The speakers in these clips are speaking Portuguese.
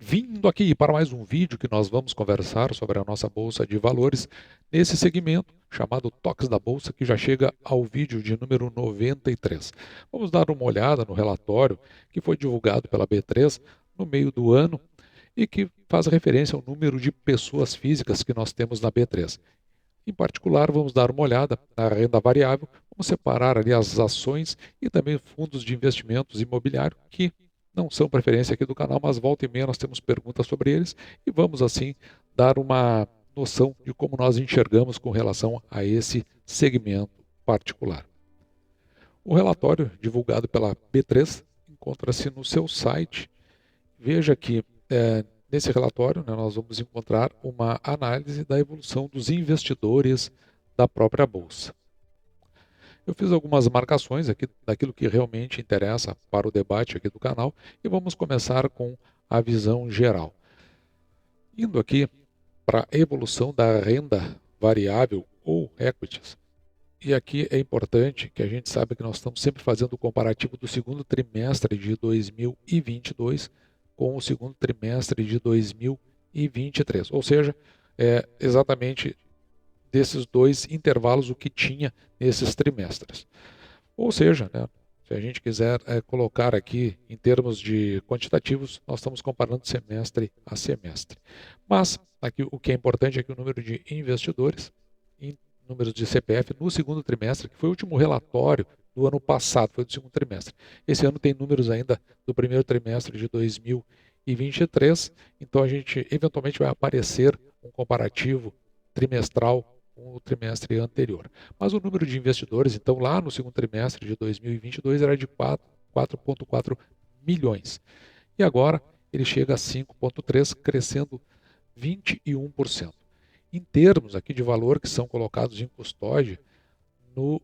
Vindo aqui para mais um vídeo que nós vamos conversar sobre a nossa Bolsa de Valores, nesse segmento chamado Toques da Bolsa, que já chega ao vídeo de número 93. Vamos dar uma olhada no relatório que foi divulgado pela B3 no meio do ano e que faz referência ao número de pessoas físicas que nós temos na B3. Em particular, vamos dar uma olhada na renda variável, vamos separar ali as ações e também fundos de investimentos imobiliários que não são preferência aqui do canal, mas volta e meia nós temos perguntas sobre eles e vamos assim dar uma noção de como nós enxergamos com relação a esse segmento particular. O relatório divulgado pela B3 encontra-se no seu site. Veja que nesse relatório, nós vamos encontrar uma análise da evolução dos investidores da própria Bolsa. Eu fiz algumas marcações aqui daquilo que realmente interessa para o debate aqui do canal e vamos começar com a visão geral. Indo aqui para a evolução da renda variável ou equities. E aqui é importante que a gente saiba que nós estamos sempre fazendo o comparativo do segundo trimestre de 2022 com o segundo trimestre de 2023. Ou seja, é exatamente desses dois intervalos o que tinha nesses trimestres. Ou seja, se a gente quiser colocar aqui em termos de quantitativos, nós estamos comparando semestre a semestre. Mas aqui o que é importante é que o número de investidores em números de CPF no segundo trimestre, que foi o último relatório do ano passado, foi do segundo trimestre. Esse ano tem números ainda do primeiro trimestre de 2023, então a gente eventualmente vai aparecer um comparativo trimestral com o trimestre anterior. Mas o número de investidores, então, lá no segundo trimestre de 2022 era de 4,4 milhões. E agora ele chega a 5,3, crescendo 21%. Em termos aqui de valor que são colocados em custódia, no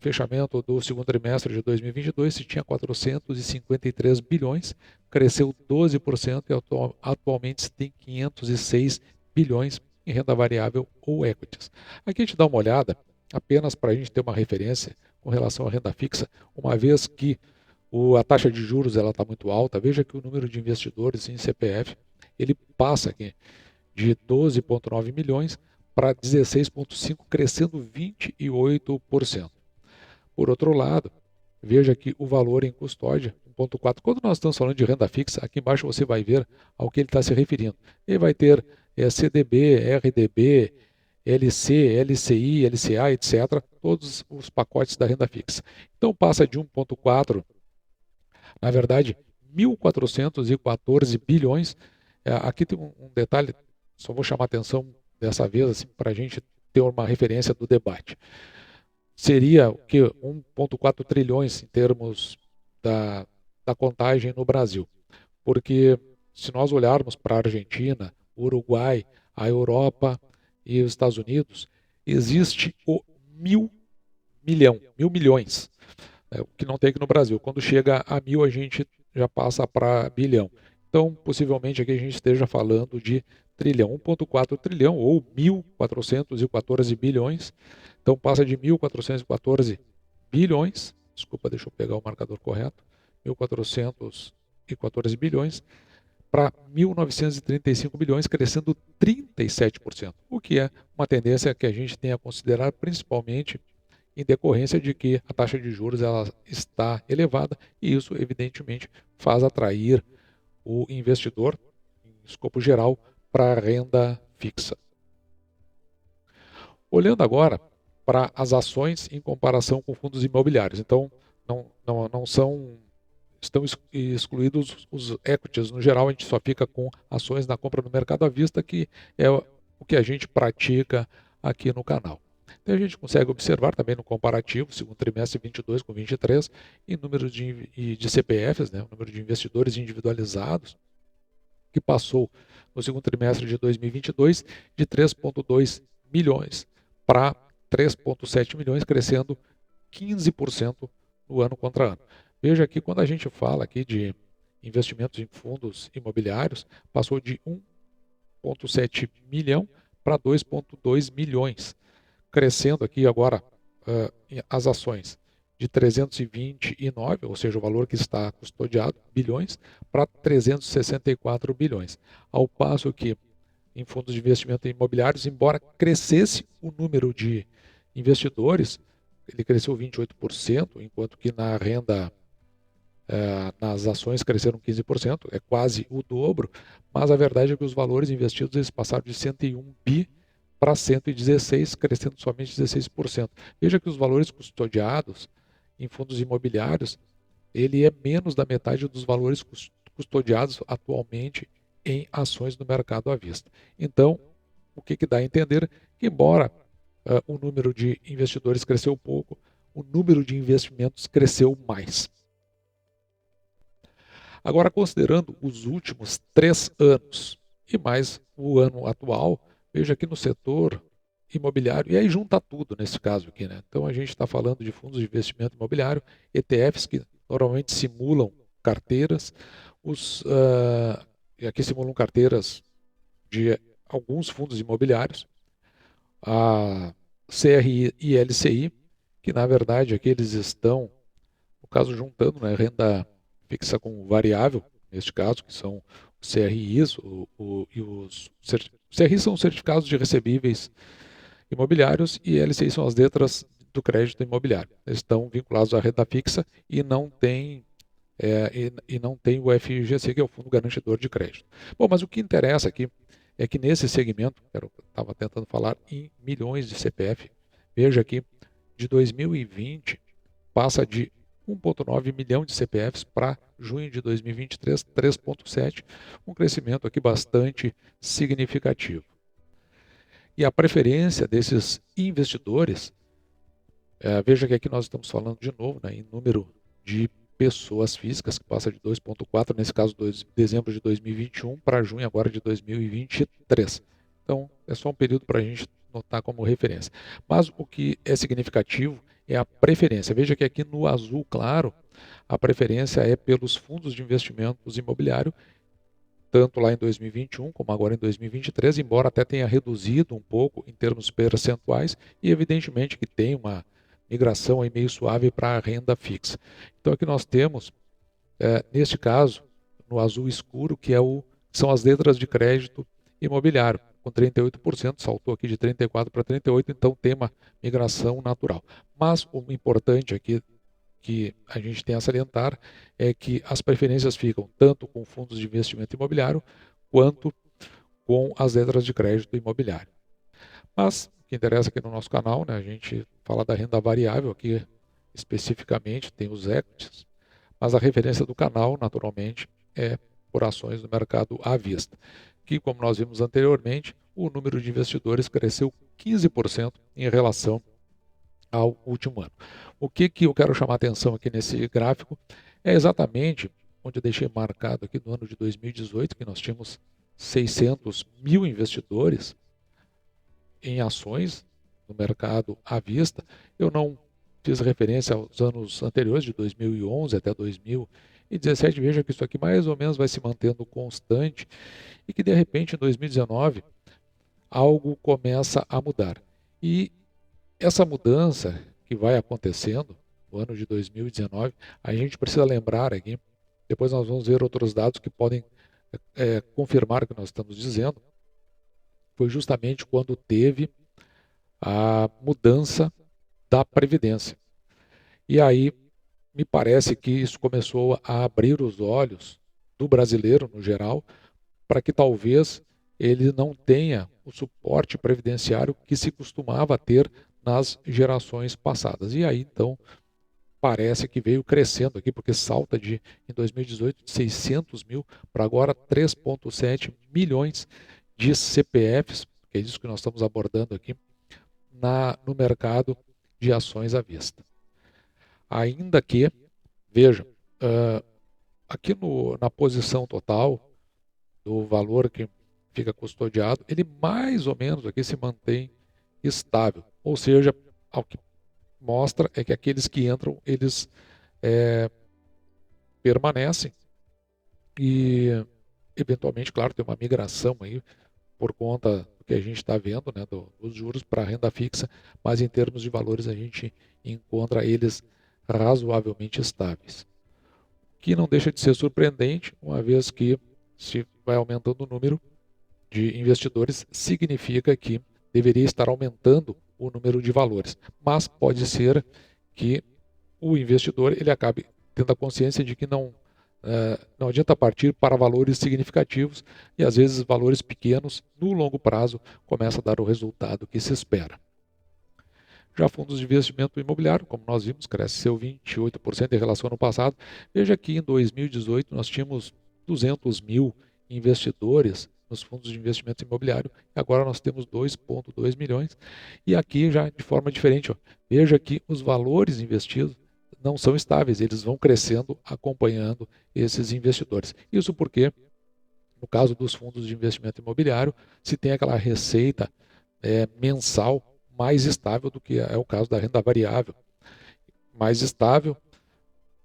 fechamento do segundo trimestre de 2022 se tinha 453 bilhões, cresceu 12% e atualmente se tem 506 bilhões em renda variável ou equities. Aqui a gente dá uma olhada, apenas para a gente ter uma referência com relação à renda fixa, uma vez que a taxa de juros está muito alta, veja que o número de investidores em CPF, ele passa aqui de 12,9 milhões para 16,5, crescendo 28%. Por outro lado, veja que o valor em custódia, 1,4. Quando nós estamos falando de renda fixa, aqui embaixo você vai ver ao que ele está se referindo. Ele vai ter CDB, RDB, LC, LCI, LCA, etc. Todos os pacotes da renda fixa. Então passa de 1,4, na verdade, 1.414 bilhões. Aqui tem um detalhe, só vou chamar a atenção dessa vez assim, para a gente ter uma referência do debate. Seria o que 1,4 trilhões em termos da contagem no Brasil. Porque se nós olharmos para a Argentina, o Uruguai, a Europa e os Estados Unidos, existe o 1.000 milhões, o que não tem aqui no Brasil. Quando chega a 1.000, a gente já passa para bilhão. Então, possivelmente aqui a gente esteja falando de trilhão, 1,4 trilhão ou 1.414 bilhões. Então passa de 1.414 bilhões, desculpa, deixa eu pegar o marcador correto, 1.414 bilhões para 1.935 bilhões, crescendo 37%, o que é uma tendência que a gente tem a considerar principalmente em decorrência de que a taxa de juros ela está elevada e isso evidentemente faz atrair o investidor, em escopo geral, para a renda fixa. Olhando agora para as ações em comparação com fundos imobiliários. Então, não estão excluídos os equities. No geral, a gente só fica com ações na compra no mercado à vista, que é o que a gente pratica aqui no canal. Então, a gente consegue observar também no comparativo, segundo trimestre 22 com 23, em número de CPFs, o número de investidores individualizados, que passou no segundo trimestre de 2022 de 3,2 milhões para 3,7 milhões, crescendo 15% no ano contra ano. Veja que quando a gente fala aqui de investimentos em fundos imobiliários, passou de 1,7 milhão para 2,2 milhões, crescendo aqui agora as ações de 329, ou seja, o valor que está custodiado, bilhões, para 364 bilhões. Ao passo que em fundos de investimento imobiliários, embora crescesse o número de investidores, ele cresceu 28%, enquanto que na renda, nas ações cresceram 15%, é quase o dobro, mas a verdade é que os valores investidos eles passaram de 101 bi para 116, crescendo somente 16%. Veja que os valores custodiados em fundos imobiliários, ele é menos da metade dos valores custodiados atualmente em ações no mercado à vista. Então, o que dá a entender que, embora o número de investidores cresceu pouco, o número de investimentos cresceu mais. Agora, considerando os últimos 3 anos e mais o ano atual, veja que no setor imobiliário, e aí junta tudo nesse caso aqui, né? Então a gente está falando de fundos de investimento imobiliário, ETFs que normalmente simulam carteiras, e aqui simulam carteiras de alguns fundos imobiliários, a CRI e LCI, que na verdade aqui eles estão, no caso juntando, né, renda fixa com variável, neste caso, que são os CRIs, e os CRIs são os certificados de recebíveis imobiliários e LCI são as letras do crédito imobiliário. Eles estão vinculados à renda fixa e não tem não tem o FGC, que é o Fundo Garantidor de Crédito. Bom, mas o que interessa aqui é que nesse segmento, eu estava tentando falar em milhões de CPF, veja aqui, de 2020 passa de 1,9 milhão de CPFs para junho de 2023, 3,7, um crescimento aqui bastante significativo. E a preferência desses investidores, veja que aqui nós estamos falando de novo, né, em número de pessoas físicas, que passa de 2,4, nesse caso, dezembro de 2021 para junho agora de 2023. Então, é só um período para a gente notar como referência. Mas o que é significativo é a preferência. Veja que aqui no azul claro, a preferência é pelos fundos de investimentos imobiliário, tanto lá em 2021 como agora em 2023, embora até tenha reduzido um pouco em termos percentuais, e evidentemente que tem uma migração aí meio suave para a renda fixa. Então aqui nós temos, neste caso, no azul escuro, que são as letras de crédito imobiliário, com 38%, saltou aqui de 34% para 38%, então tem uma migração natural. Mas o importante aqui que a gente tem a salientar é que as preferências ficam tanto com fundos de investimento imobiliário quanto com as letras de crédito imobiliário. Mas o que interessa aqui no nosso canal, né, a gente fala da renda variável aqui especificamente, tem os equities, mas a referência do canal, naturalmente, é por ações no mercado à vista, que, como nós vimos anteriormente, o número de investidores cresceu 15% em relação ao último ano. O que eu quero chamar a atenção aqui nesse gráfico é exatamente onde eu deixei marcado aqui no ano de 2018, que nós tínhamos 600 mil investidores em ações no mercado à vista. Eu não fiz referência aos anos anteriores, de 2011 até 2017. Veja que isso aqui mais ou menos vai se mantendo constante e que de repente em 2019 algo começa a mudar. E essa mudança que vai acontecendo no ano de 2019, a gente precisa lembrar aqui, depois nós vamos ver outros dados que podem confirmar o que nós estamos dizendo, foi justamente quando teve a mudança da Previdência. E aí me parece que isso começou a abrir os olhos do brasileiro no geral, para que talvez ele não tenha o suporte previdenciário que se costumava ter nas gerações passadas. E aí, então, parece que veio crescendo aqui, porque salta em 2018, de 600 mil para agora 3,7 milhões de CPFs, que é isso que nós estamos abordando aqui, no mercado de ações à vista. Ainda que, veja, aqui na posição total do valor que fica custodiado, ele mais ou menos aqui se mantém estável. Ou seja, ao que mostra é que aqueles que entram, eles permanecem e, eventualmente, claro, tem uma migração aí por conta do que a gente está vendo, né, dos juros para a renda fixa, mas em termos de valores a gente encontra eles razoavelmente estáveis. Que não deixa de ser surpreendente, uma vez que se vai aumentando o número de investidores, significa que deveria estar aumentando o número de valores. Mas pode ser que o investidor ele acabe tendo a consciência de que não adianta partir para valores significativos e às vezes valores pequenos no longo prazo começa a dar o resultado que se espera. Já fundos de investimento imobiliário, como nós vimos, cresceu 28% em relação ao ano passado. Veja que em 2018 nós tínhamos 200 mil investidores nos fundos de investimento imobiliário, e agora nós temos 2,2 milhões. E aqui já de forma diferente, ó, veja que os valores investidos não são estáveis, eles vão crescendo acompanhando esses investidores. Isso porque, no caso dos fundos de investimento imobiliário, se tem aquela receita mensal mais estável do que é o caso da renda variável. Mais estável,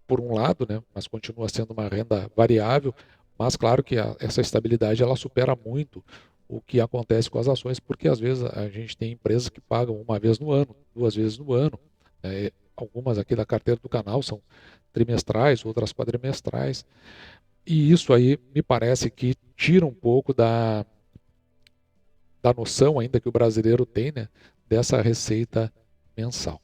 por um lado, né, mas continua sendo uma renda variável, mas claro que essa estabilidade ela supera muito o que acontece com as ações, porque às vezes a gente tem empresas que pagam uma vez no ano, duas vezes no ano. Algumas aqui da carteira do canal são trimestrais, outras quadrimestrais. E isso aí me parece que tira um pouco da noção ainda que o brasileiro tem, né, dessa receita mensal.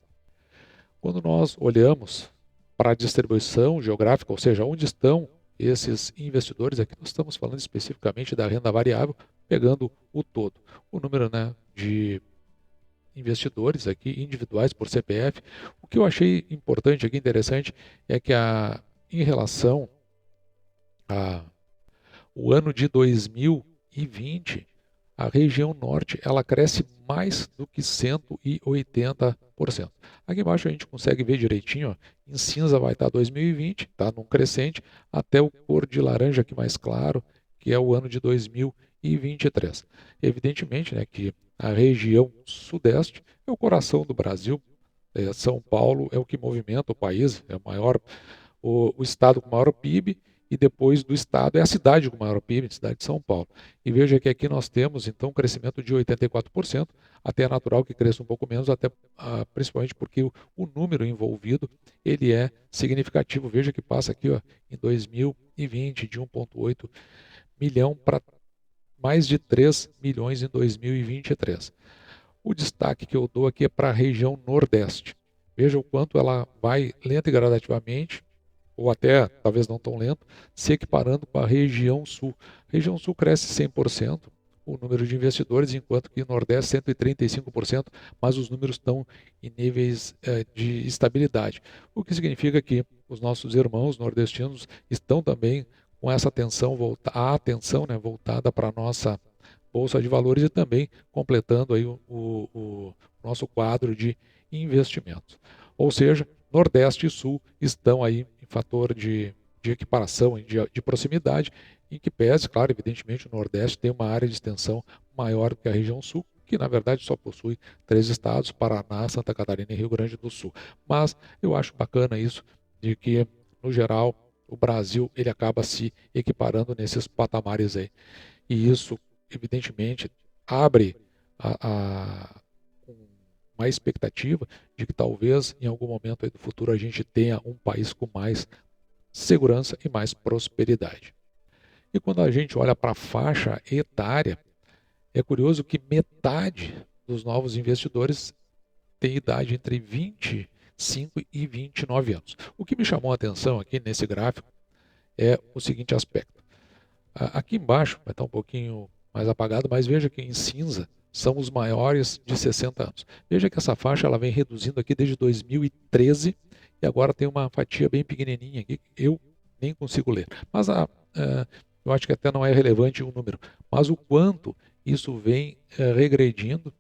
Quando nós olhamos para a distribuição geográfica, ou seja, onde estão esses investidores, aqui nós estamos falando especificamente da renda variável, pegando o todo. O número, né, de investidores aqui, individuais por CPF. O que eu achei importante aqui, interessante, é que em relação ao ano de 2020, a região norte ela cresce mais do que 180%. Aqui embaixo a gente consegue ver direitinho, ó, em cinza vai estar 2020, está num crescente, até o cor de laranja aqui mais claro, que é o ano de 2023. Evidentemente, né, que a região sudeste é o coração do Brasil, São Paulo é o que movimenta o país, é o estado com maior PIB, e depois do estado é a cidade com maior PIB, a cidade de São Paulo. E veja que aqui nós temos então um crescimento de 84%, até é natural que cresça um pouco menos, até principalmente porque o número envolvido ele é significativo. Veja que passa aqui, ó, em 2020 de 1,8 milhão para mais de 3 milhões em 2023. O destaque que eu dou aqui é para a região Nordeste. Veja o quanto ela vai lenta e gradativamente, ou até talvez não tão lento, se equiparando com a região Sul. A região Sul cresce 100%, o número de investidores, enquanto que o Nordeste 135%, mas os números estão em níveis de estabilidade. O que significa que os nossos irmãos nordestinos estão também com essa atenção, a atenção, né, voltada para a nossa Bolsa de Valores e também completando aí o nosso quadro de investimentos. Ou seja, Nordeste e Sul estão aí em fator de equiparação, de proximidade, em que pese, claro, evidentemente, o Nordeste tem uma área de extensão maior do que a região Sul, que na verdade só possui 3 estados, Paraná, Santa Catarina e Rio Grande do Sul. Mas eu acho bacana isso, de que, no geral, o Brasil ele acaba se equiparando nesses patamares aí. E isso, evidentemente, abre uma expectativa de que talvez em algum momento aí do futuro a gente tenha um país com mais segurança e mais prosperidade. E quando a gente olha para a faixa etária, é curioso que metade dos novos investidores tem idade entre 25 e 29 anos. O que me chamou a atenção aqui nesse gráfico é o seguinte aspecto. Aqui embaixo vai estar um pouquinho mais apagado, mas veja que em cinza são os maiores de 60 anos. Veja que essa faixa ela vem reduzindo aqui desde 2013 e agora tem uma fatia bem pequenininha aqui, eu nem consigo ler. Mas eu acho que até não é relevante o número, mas o quanto isso vem regredindo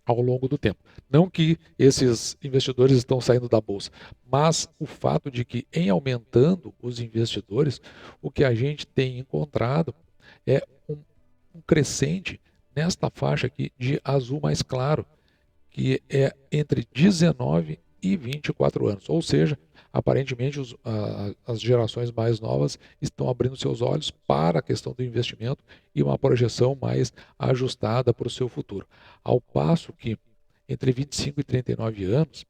ao longo do tempo. Não que esses investidores estão saindo da bolsa, mas o fato de que em aumentando os investidores, o que a gente tem encontrado é um crescente nesta faixa aqui de azul mais claro, que é entre 19 e 24 anos. Ou seja, aparentemente as gerações mais novas estão abrindo seus olhos para a questão do investimento e uma projeção mais ajustada para o seu futuro. Ao passo que entre 25 e 39 anos,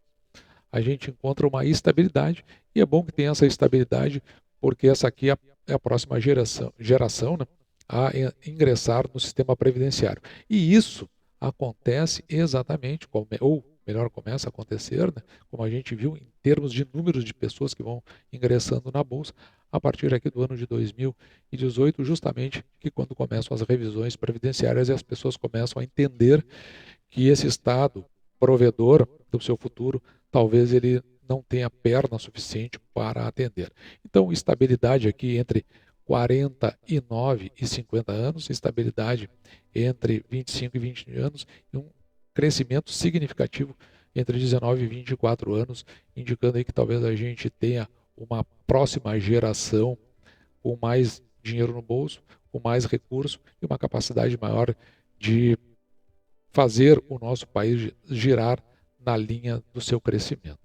a gente encontra uma estabilidade, e é bom que tenha essa estabilidade, porque essa aqui é a próxima geração, né, a ingressar no sistema previdenciário. E isso acontece exatamente, ou melhor, começa a acontecer, né, como a gente viu, em termos de números de pessoas que vão ingressando na Bolsa, a partir aqui do ano de 2018, justamente que quando começam as revisões previdenciárias e as pessoas começam a entender que esse Estado provedor do seu futuro, talvez ele não tenha perna suficiente para atender. Então, estabilidade aqui entre 49 e 50 anos, estabilidade entre 25 e 20 anos e um crescimento significativo entre 19 e 24 anos, indicando aí que talvez a gente tenha uma próxima geração com mais dinheiro no bolso, com mais recursos e uma capacidade maior de fazer o nosso país girar na linha do seu crescimento.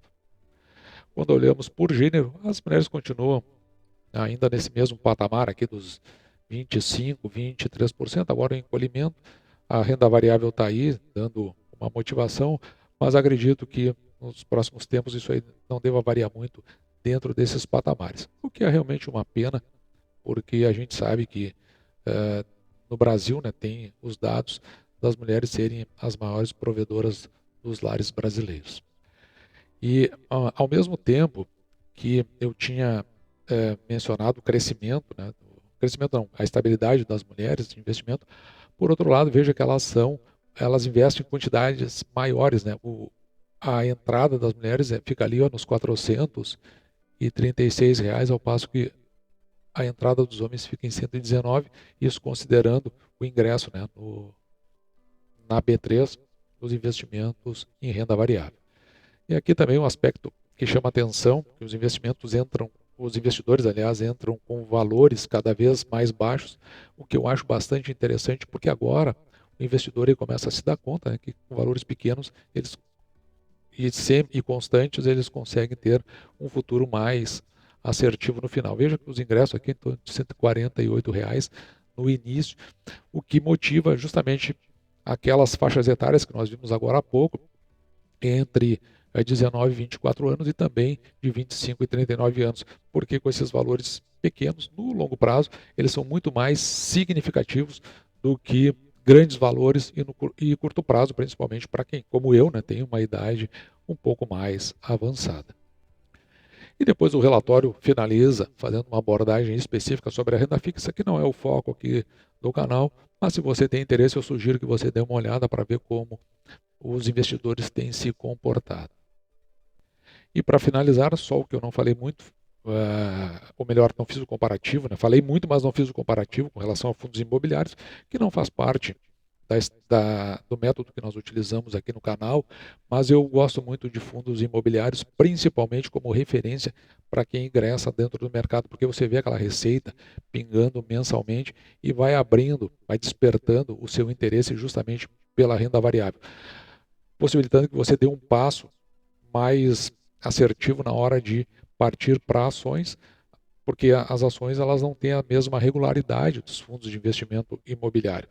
Quando olhamos por gênero, as mulheres continuam ainda nesse mesmo patamar aqui dos 25, 23%, agora em encolhimento. A renda variável está aí, dando uma motivação, mas acredito que nos próximos tempos isso aí não deva variar muito dentro desses patamares, o que é realmente uma pena, porque a gente sabe que no Brasil, né, tem os dados das mulheres serem as maiores provedoras dos lares brasileiros. E, ao mesmo tempo que eu tinha mencionado o crescimento, né, crescimento não, a estabilidade das mulheres de investimento, por outro lado, veja que elas investem em quantidades maiores, né, a entrada das mulheres fica ali nos R$ 436, ao passo que a entrada dos homens fica em 119, isso considerando o ingresso, né, na B3 dos investimentos em renda variável. E aqui também um aspecto que chama atenção, que os investidores, aliás, entram com valores cada vez mais baixos, o que eu acho bastante interessante, porque agora o investidor ele começa a se dar conta, né, que com valores pequenos e constantes eles conseguem ter um futuro mais assertivo no final. Veja que os ingressos aqui em torno de R$ 148 no início, o que motiva justamente aquelas faixas etárias que nós vimos agora há pouco, entre 19 e 24 anos e também de 25 e 39 anos, porque com esses valores pequenos, no longo prazo, eles são muito mais significativos do que grandes valores e curto prazo, principalmente para quem, como eu, né, tem uma idade um pouco mais avançada. E depois o relatório finaliza fazendo uma abordagem específica sobre a renda fixa, que não é o foco aqui do canal, mas se você tem interesse, eu sugiro que você dê uma olhada para ver como os investidores têm se comportado. E para finalizar, só o que eu não falei muito, ou melhor, não fiz o comparativo, né? Falei muito, mas não fiz o comparativo com relação a fundos imobiliários, que não faz parte do método que nós utilizamos aqui no canal, mas eu gosto muito de fundos imobiliários, principalmente como referência para quem ingressa dentro do mercado, porque você vê aquela receita pingando mensalmente e vai abrindo, vai despertando o seu interesse justamente pela renda variável, possibilitando que você dê um passo mais assertivo na hora de partir para ações, porque as ações elas não têm a mesma regularidade dos fundos de investimento imobiliário.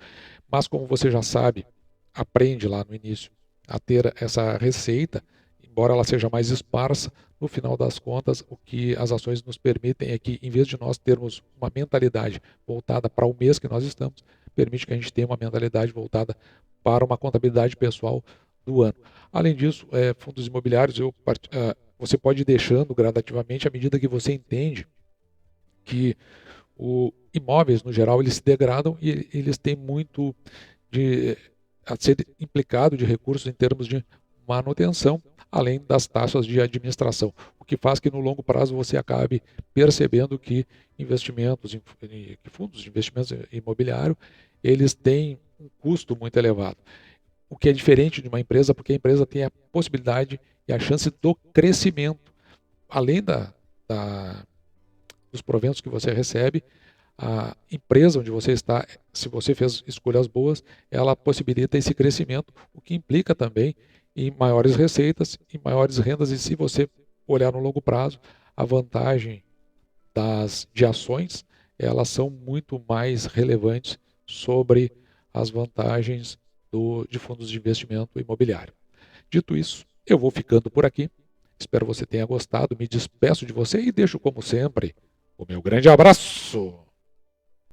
Mas como você já sabe, aprende lá no início a ter essa receita, embora ela seja mais esparsa, no final das contas, o que as ações nos permitem é que, em vez de nós termos uma mentalidade voltada para o mês que nós estamos, permite que a gente tenha uma mentalidade voltada para uma contabilidade pessoal do ano. Além disso, fundos imobiliários, você pode ir deixando gradativamente à medida que você entende que imóveis, no geral, eles se degradam e eles têm muito a ser implicado de recursos em termos de manutenção, além das taxas de administração, o que faz que no longo prazo você acabe percebendo que que fundos de investimentos imobiliário, eles têm um custo muito elevado, o que é diferente de uma empresa, porque a empresa tem a possibilidade e a chance do crescimento, além dos proventos que você recebe. A empresa onde você está, se você fez escolhas boas, ela possibilita esse crescimento, o que implica também em maiores receitas e maiores rendas. E se você olhar no longo prazo, a vantagem de ações, elas são muito mais relevantes sobre as vantagens de fundos de investimento imobiliário. Dito isso, eu vou ficando por aqui. Espero você tenha gostado. Me despeço de você e deixo, como sempre, o meu grande abraço.